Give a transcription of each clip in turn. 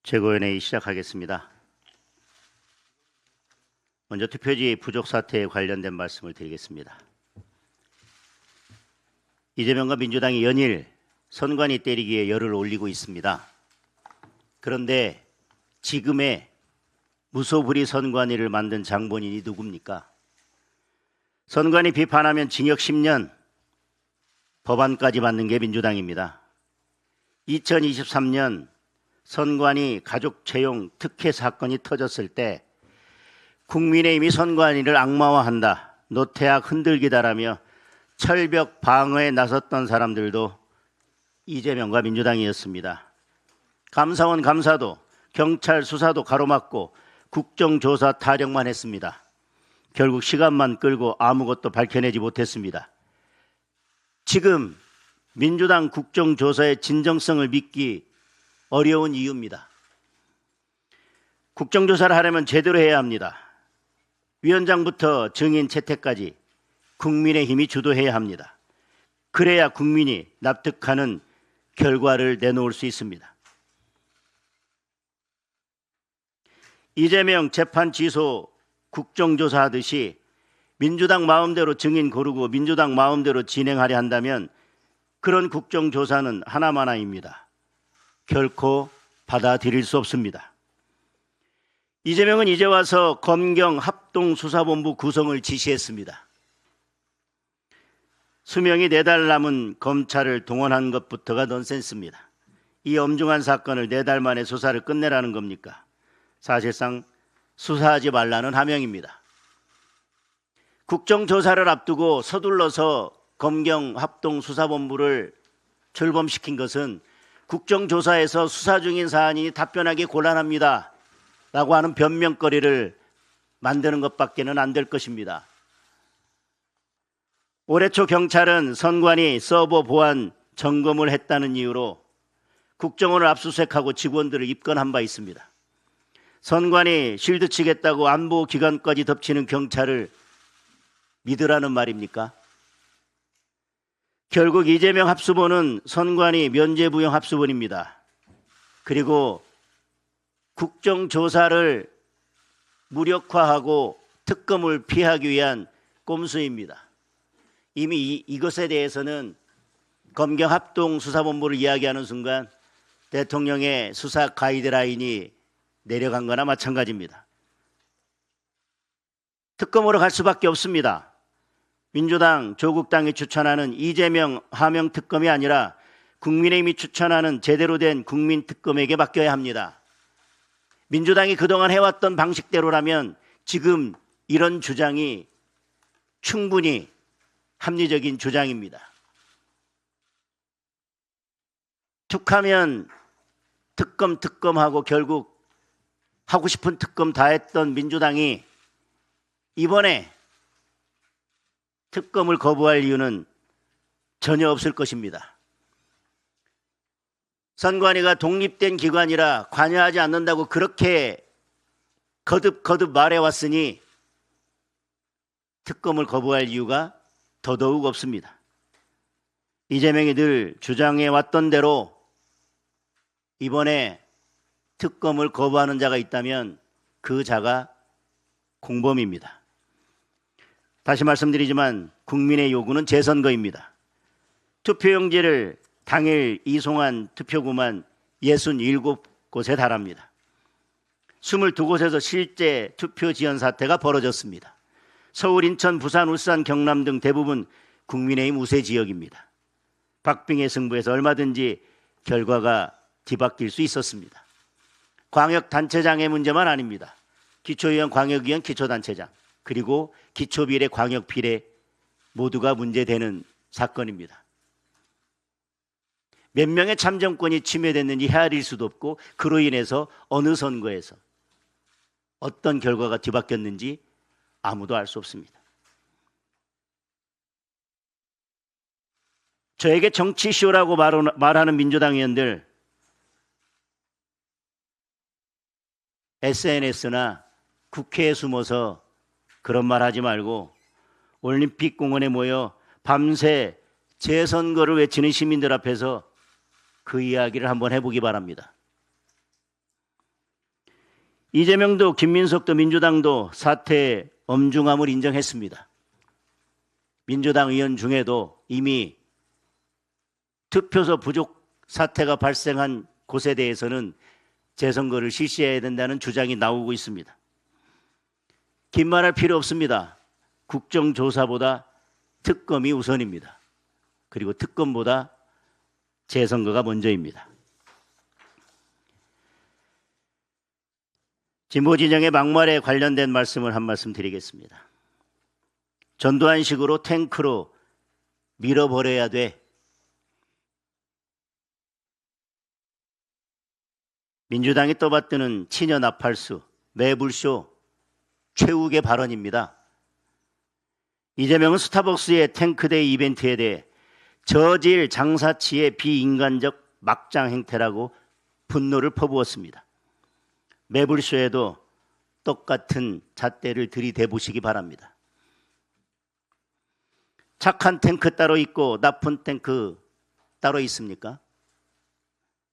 최고위원회의 시작하겠습니다. 먼저 투표지 부족 사태에 관련된 말씀을 드리겠습니다. 이재명과 민주당이 연일 선관위 때리기에 열을 올리고 있습니다. 그런데 지금의 무소불위 선관위를 만든 장본인이 누굽니까? 선관위 비판하면 징역 10년, 법안까지 받는 게 민주당입니다. 2023년 선관위 가족 채용 특혜 사건이 터졌을 때 국민의힘이 선관위를 악마화한다, 노태악 흔들기다라며 철벽 방어에 나섰던 사람들도 이재명과 민주당이었습니다. 감사원 감사도 경찰 수사도 가로막고 국정조사 타령만 했습니다. 결국 시간만 끌고 아무것도 밝혀내지 못했습니다. 지금 민주당 국정조사의 진정성을 믿기 어려운 이유입니다. 국정조사를 하려면 제대로 해야 합니다. 위원장부터 증인 채택까지 국민의힘이 주도해야 합니다. 그래야 국민이 납득하는 결과를 내놓을 수 있습니다. 이재명 재판 취소 국정조사 하듯이 민주당 마음대로 증인 고르고 민주당 마음대로 진행하려 한다면 그런 국정조사는 하나만입니다. 결코 받아들일 수 없습니다. 이재명은 이제 와서 검경 합동수사본부 구성을 지시했습니다. 수명이 4달 남은 검찰을 동원한 것부터가 넌센스입니다. 이 엄중한 사건을 4달 만에 수사를 끝내라는 겁니까? 사실상 수사하지 말라는 하명입니다. 국정조사를 앞두고 서둘러서 검경 합동수사본부를 출범시킨 것은 국정조사에서 수사 중인 사안이 답변하기 곤란합니다 라고 하는 변명거리를 만드는 것밖에는 안 될 것입니다. 올해 초 경찰은 선관위 서버 보안 점검을 했다는 이유로 국정원을 압수수색하고 직원들을 입건한 바 있습니다. 선관위 실드 치겠다고 안보기관까지 덮치는 경찰을 믿으라는 말입니까? 결국 이재명 합수본은 선관위 면죄부형 합수본입니다. 그리고 국정조사를 무력화하고 특검을 피하기 위한 꼼수입니다. 이미 이것에 대해서는 검경 합동수사본부를 이야기하는 순간 대통령의 수사 가이드라인이 내려간 거나 마찬가지입니다. 특검으로 갈 수밖에 없습니다. 민주당, 조국당이 추천하는 이재명 하명 특검이 아니라 국민의힘이 추천하는 제대로 된 국민특검에게 맡겨야 합니다. 민주당이 그동안 해왔던 방식대로라면 지금 이런 주장이 충분히 합리적인 주장입니다. 툭하면 특검하고 결국 하고 싶은 특검 다 했던 민주당이 이번에 특검을 거부할 이유는 전혀 없을 것입니다. 선관위가 독립된 기관이라 관여하지 않는다고 그렇게 거듭 말해왔으니 특검을 거부할 이유가 더더욱 없습니다. 이재명이 늘 주장해왔던 대로 이번에 특검을 거부하는 자가 있다면 그 자가 공범입니다. 다시 말씀드리지만 국민의 요구는 재선거입니다. 투표용지를 당일 이송한 투표구만 67곳에 달합니다. 22곳에서 실제 투표 지연 사태가 벌어졌습니다. 서울, 인천, 부산, 울산, 경남 등 대부분 국민의힘 우세 지역입니다. 박빙의 승부에서 얼마든지 결과가 뒤바뀔 수 있었습니다. 광역단체장의 문제만 아닙니다. 기초의원, 광역의원, 기초단체장 그리고 기초비례, 광역비례 모두가 문제되는 사건입니다. 몇 명의 참정권이 침해됐는지 헤아릴 수도 없고 그로 인해서 어느 선거에서 어떤 결과가 뒤바뀌었는지 아무도 알 수 없습니다. 저에게 정치쇼라고 말하는 민주당 의원들 SNS나 국회에 숨어서 그런 말 하지 말고 올림픽 공원에 모여 밤새 재선거를 외치는 시민들 앞에서 그 이야기를 한번 해보기 바랍니다. 이재명도 김민석도 민주당도 사태의 엄중함을 인정했습니다. 민주당 의원 중에도 이미 투표소 부족 사태가 발생한 곳에 대해서는 재선거를 실시해야 된다는 주장이 나오고 있습니다. 긴 말할 필요 없습니다. 국정조사보다 특검이 우선입니다. 그리고 특검보다 재선거가 먼저입니다. 진보 진영의 막말에 관련된 말씀을 한 말씀 드리겠습니다. 전두환식으로 탱크로 밀어버려야 돼. 민주당이 떠받드는 친여 나팔수, 매불쇼 최욱의 발언입니다. 이재명은 스타벅스의 탱크데이 이벤트에 대해 저질 장사치의 비인간적 막장 행태라고 분노를 퍼부었습니다. 매불쇼에도 똑같은 잣대를 들이대보시기 바랍니다. 착한 탱크 따로 있고 나쁜 탱크 따로 있습니까?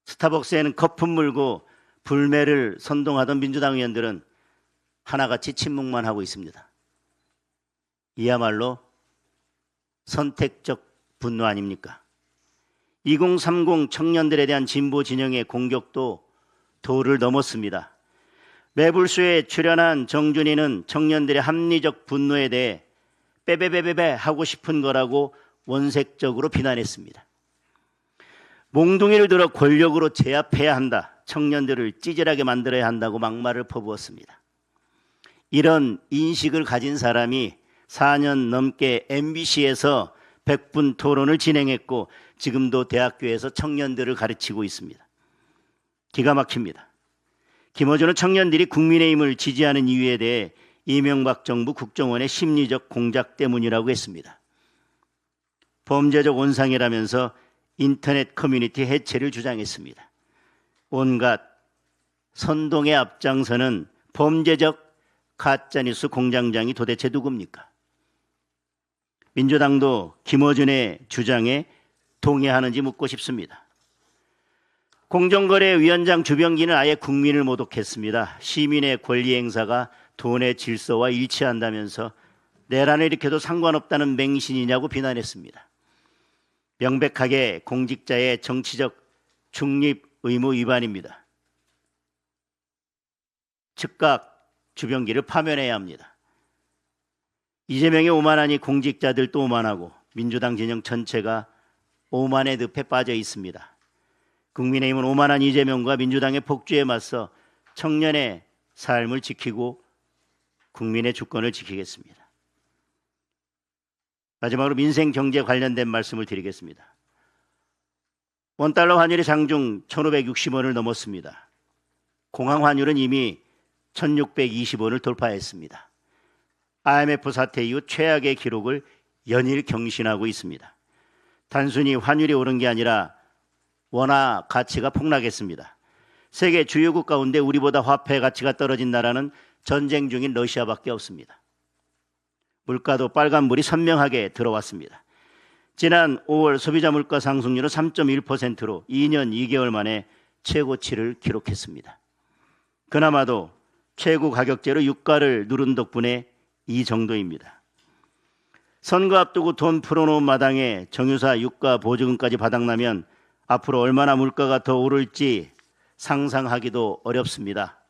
스타벅스에는 거품 물고 불매를 선동하던 민주당 의원들은 하나같이 침묵만 하고 있습니다. 이야말로 선택적 분노 아닙니까? 2030 청년들에 대한 진보 진영의 공격도 도를 넘었습니다. 매불쇼에 출연한 정준희는 청년들의 합리적 분노에 대해 빼빼빼빼빼 하고 싶은 거라고 원색적으로 비난했습니다. 몽둥이를 들어 권력으로 제압해야 한다. 청년들을 찌질하게 만들어야 한다고 막말을 퍼부었습니다. 이런 인식을 가진 사람이 4년 넘게 MBC에서 100분 토론을 진행했고 지금도 대학교에서 청년들을 가르치고 있습니다. 기가 막힙니다. 김어준은 청년들이 국민의힘을 지지하는 이유에 대해 이명박 정부 국정원의 심리적 공작 때문이라고 했습니다. 범죄적 온상이라면서 인터넷 커뮤니티 해체를 주장했습니다. 온갖 선동에 앞장서는 범죄적 가짜뉴스 공장장이 도대체 누굽니까? 민주당도 김어준의 주장에 동의하는지 묻고 싶습니다. 공정거래위원장 주병기는 아예 국민을 모독했습니다. 시민의 권리 행사가 돈의 질서와 일치한다면서 내란을 일으켜도 상관없다는 맹신이냐고 비난했습니다. 명백하게 공직자의 정치적 중립 의무 위반입니다. 즉각 주병기를 파면해야 합니다. 이재명이 오만하니 공직자들도 오만하고 민주당 진영 전체가 오만의 늪에 빠져 있습니다. 국민의힘은 오만한 이재명과 민주당의 폭주에 맞서 청년의 삶을 지키고 국민의 주권을 지키겠습니다. 마지막으로 민생 경제 관련된 말씀을 드리겠습니다. 원달러 환율이 장중 1,560원을 넘었습니다. 공항 환율은 이미 1,620원을 돌파했습니다. IMF 사태 이후 최악의 기록을 연일 경신하고 있습니다. 단순히 환율이 오른 게 아니라 원화 가치가 폭락했습니다. 세계 주요국 가운데 우리보다 화폐 가치가 떨어진 나라는 전쟁 중인 러시아밖에 없습니다. 물가도 빨간불이 선명하게 들어왔습니다. 지난 5월 소비자 물가 상승률은 3.1%로 2년 2개월 만에 최고치를 기록했습니다. 그나마도 최고 가격제로 유가를 누른 덕분에 이 정도입니다. 선거 앞두고 돈 풀어놓은 마당에 정유사 유가 보조금까지 바닥나면 앞으로 얼마나 물가가 더 오를지 상상하기도 어렵습니다.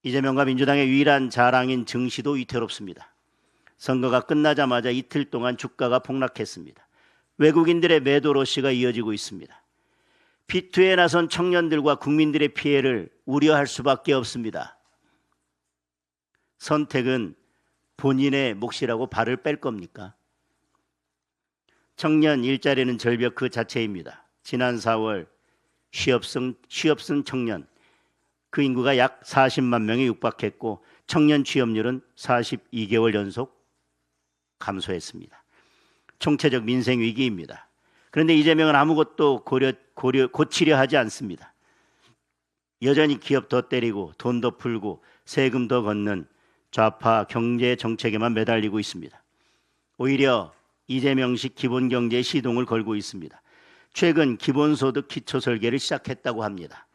이재명과 민주당의 유일한 자랑인 증시도 위태롭습니다. 선거가 끝나자마자 이틀 동안 주가가 폭락했습니다. 외국인들의 매도 러시가 이어지고 있습니다. 피투에 나선 청년들과 국민들의 피해를 우려할 수밖에 없습니다. 선택은 본인의 몫이라고 발을 뺄 겁니까? 청년 일자리는 절벽 그 자체입니다. 지난 4월 취업생 청년 그 인구가 약 40만 명에 육박했고 청년 취업률은 42개월 연속 감소했습니다. 총체적 민생 위기입니다. 그런데 이재명은 아무것도 고치려 하지 않습니다. 여전히 기업 더 때리고 돈 더 풀고 세금 더 걷는 좌파 경제 정책에만 매달리고 있습니다. 오히려 이재명식 기본경제에 시동을 걸고 있습니다. 최근 기본소득 기초설계를 시작했다고 합니다.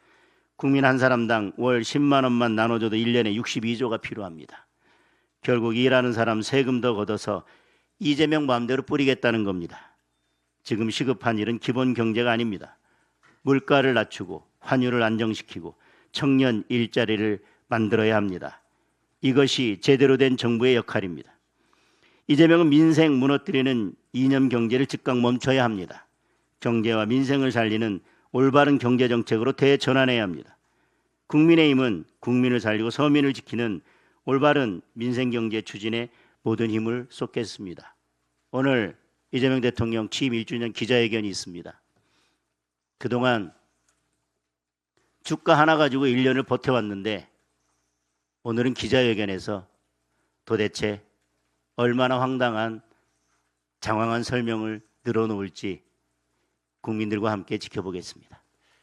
국민 한 사람당 월 10만 원만 나눠줘도 1년에 62조가 필요합니다. 결국 일하는 사람 세금 더 걷어서 이재명 마음대로 뿌리겠다는 겁니다. 지금 시급한 일은 기본 경제가 아닙니다. 물가를 낮추고 환율을 안정시키고 청년 일자리를 만들어야 합니다. 이것이 제대로 된 정부의 역할입니다. 이재명은 민생 무너뜨리는 이념 경제를 즉각 멈춰야 합니다. 경제와 민생을 살리는 올바른 경제 정책으로 대전환해야 합니다. 국민의힘은 국민을 살리고 서민을 지키는 올바른 민생 경제 추진에 모든 힘을 쏟겠습니다. 오늘 이재명 대통령 취임 1주년 기자회견이 있습니다. 그동안 주가 하나 가지고 1년을 버텨왔는데 오늘은 기자회견에서 도대체 얼마나 황당한 장황한 설명을 늘어놓을지 국민들과 함께 지켜보겠습니다.